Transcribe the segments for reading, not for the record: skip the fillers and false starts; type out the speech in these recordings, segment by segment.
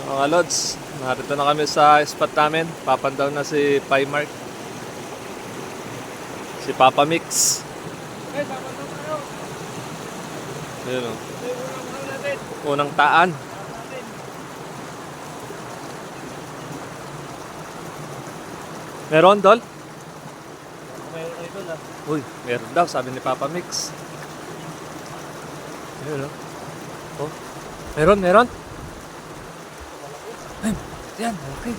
Mga lods, narito na kami sa spot namin. Papandaw na si Pimark. Si Papa Mix. Yun o. Unang taan. Meron, Dol? Uy, meron daw, sabi ni Papa Mix. Yun o. Oh, meron. Ay, yan, okay.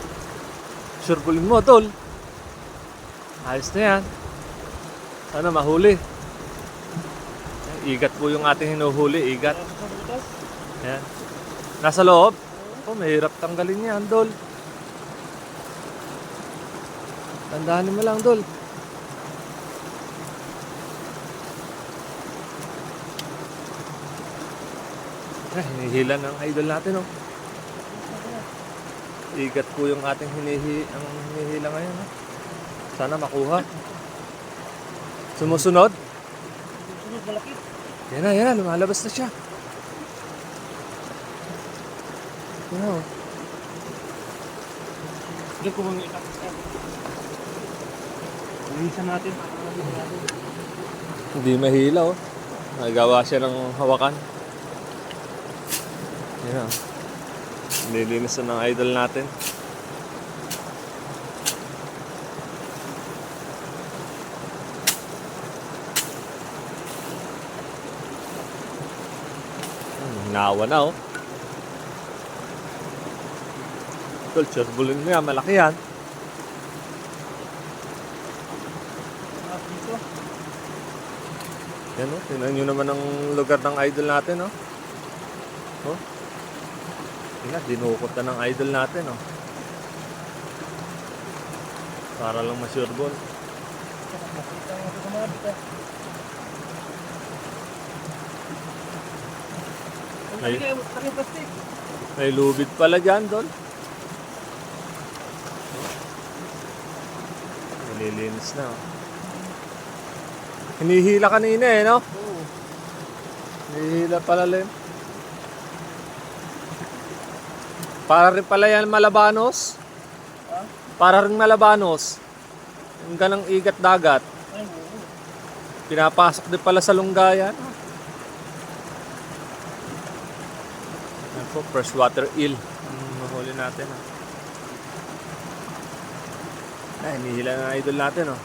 Sure bulin mo, Tol. Ayos na yan. Sana mahuli. Igat po yung ating hinuhuli, igat. Yan. Nasa loob. Oh, mahirap tanggalin yan, Dol. Tandaan mo lang, Dol. Hinihila ng idol natin, oh. Igat po yung ating hinihila ngayon, oh. Sana makuha. Sumusunod. Susunod malaki. Yan na, lumalabas na siya. Yan na, oh. Hindi ko mga itak. Ulisan natin. Hindi mahila, oh. Nagawa siya ng hawakan. Yan na. Nililinis na ng idol natin. Hinawa na, oh. Culture bulin mo yan, malaki yan. Yan, oh. Tingnan nyo naman ang lugar ng idol natin, oh. Oh. Tingnan, dinukot na ng idol natin, oh. Para lang ma-sureball. May lubid pala dyan, Dol. Nililinis na, oh. Hinihila kanina, eh, no? Oo. Hinihila pala rin. Para rin pala yan malabanos. Ha? Para rin malabanos. Yung ganang igat dagat. Ay, oo. Pinapasok din pala sa lunggayan. Yan po, freshwater eel. Ang mahuli natin. Ay, hinihila na idol natin, oh.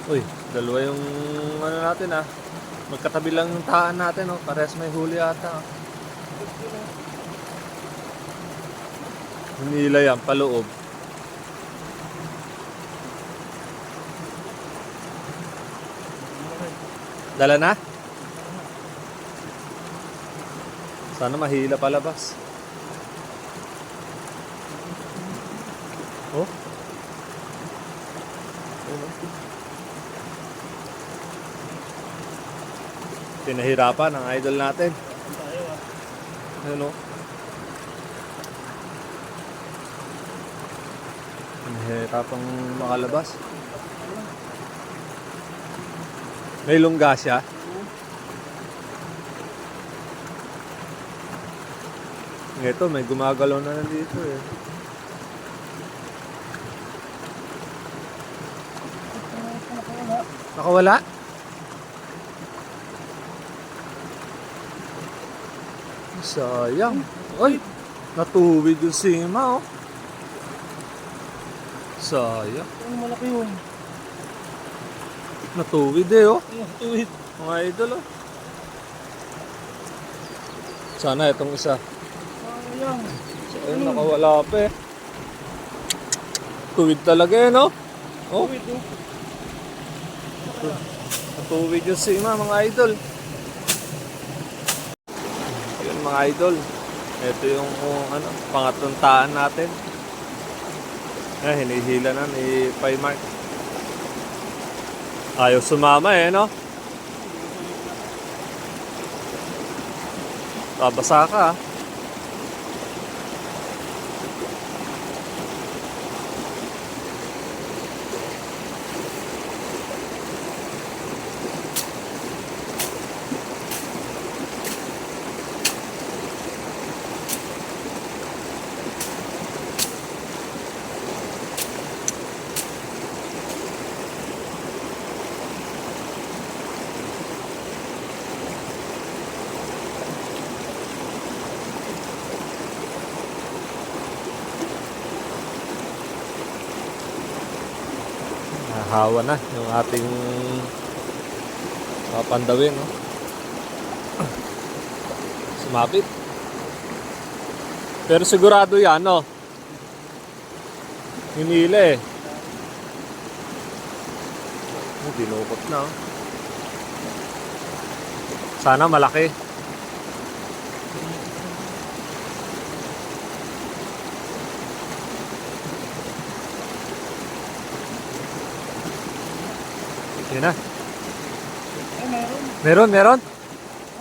Uy, dalawa yung ano natin, ah. Magkatabi lang yung taan natin, oh. Parehas may huli ata, oh. Hinihila yan, paloob. Dala na? Sana mahila palabas. Oh. Pinahirapan ang idol natin. Ano? Pinahirapang makalabas. May lungga siya. Ito, may gumagalaw na nandito, eh. Nakawala? Sayang. Ay, natuwid yung sima, oh. Sayang. Ang malaki yun. Natuwid, eh, oh. Tuwid. Mga idol, oh. Sana itong isa. Sayang. Ayun, nakawala pa, eh. Tuwid talaga, eh, no? Oh, Tuwid, oh. natuwid yung sima, mga idol. Yun, mga idol. Ito yung ano, pangatlong taan natin. Hinihila na ni Pimark. Ayaw sumama, eh, no? Babasa ka, ah. Nahawa na yung ating papandawin, no? Sumabit. Pero sigurado yan, no? Hinila eh. Dinukot na, oh. Sana malaki. Yan na. Ay, meron. Meron, meron.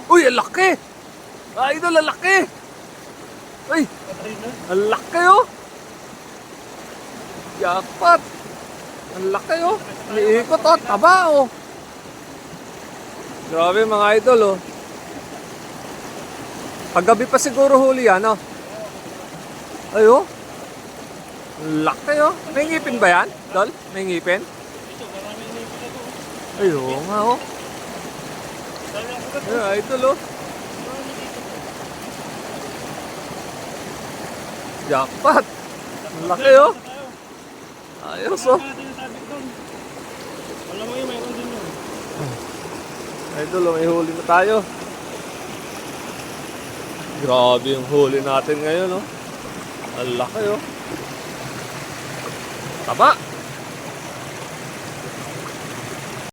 Uy, ang laki! Idol, ang laki! Uy, Patay na. ang laki, oh! Jackpot! Ang laki, oh! Liikot, oh! Taba, oh! Grabe, mga idol, oh! Paggabi pa siguro huli yan, oh! Ay, oh! Ang laki, oh! May ngipin ba yan, Dol? May ngipin? Ito, maraming nipin na to. Ay, oo nga, oh! Dami ang kagat. Ay, idol, oh! Marami dito. Jackpot! Ang laki, oh! Ayos, oh! Natin yung sabit doon. Alam mo yun, mayroon din yun. Idol, oh, may huli na tayo. Grabe yung huli natin ngayon, oh. Ang laki, oh. Taba!